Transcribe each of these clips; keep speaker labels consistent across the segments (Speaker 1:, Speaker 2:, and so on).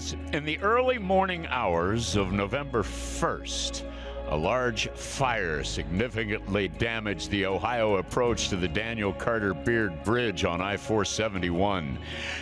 Speaker 1: fans, in the early morning hours of November 1st, a large fire significantly damaged the Ohio approach to the Daniel Carter Beard Bridge on I-471.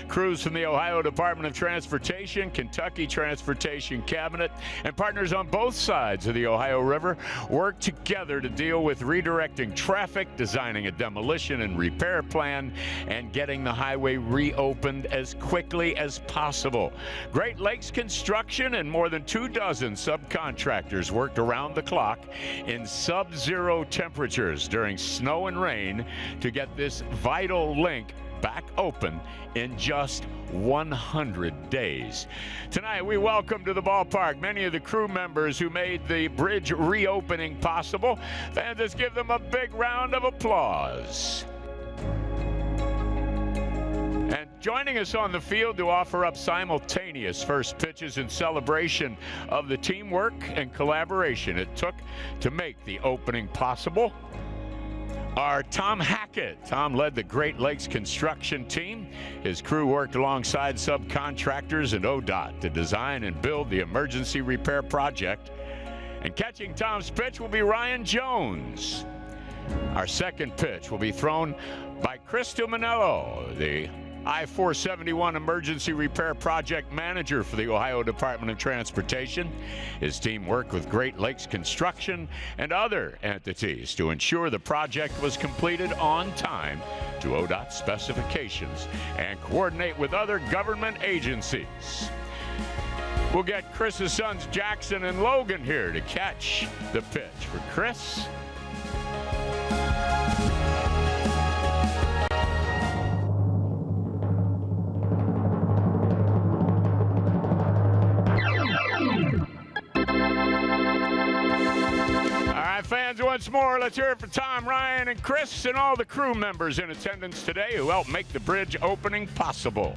Speaker 1: Crews from the Ohio Department of Transportation, Kentucky Transportation Cabinet, and partners on both sides of the Ohio River worked together to deal with redirecting traffic, designing a demolition and repair plan, and getting the highway reopened as quickly as possible. Great Lakes Construction and more than 24 subcontractors worked around the clock in sub-zero temperatures during snow and rain to get this vital link back open in just 100 days. Tonight, we welcome to the ballpark many of the crew members who made the bridge reopening possible. Fans, let's give them a big round of applause. And joining us on the field to offer up simultaneous first pitches in celebration of the teamwork and collaboration it took to make the opening possible are Tom Hackett. Tom led the Great Lakes construction team. His crew worked alongside subcontractors and ODOT to design and build the emergency repair project. And catching Tom's pitch will be Ryan Jones. Our second pitch will be thrown by Chris Tuminello, the I-471 Emergency Repair Project Manager for the Ohio Department of Transportation. His team worked with Great Lakes Construction and other entities to ensure the project was completed on time to ODOT specifications and coordinate with other government agencies. We'll get Chris's sons Jackson and Logan here to catch the pitch for Chris. Fans, once more, let's hear it for Tom, Ryan, and Chris, and all the crew members in attendance today who helped make the bridge opening possible.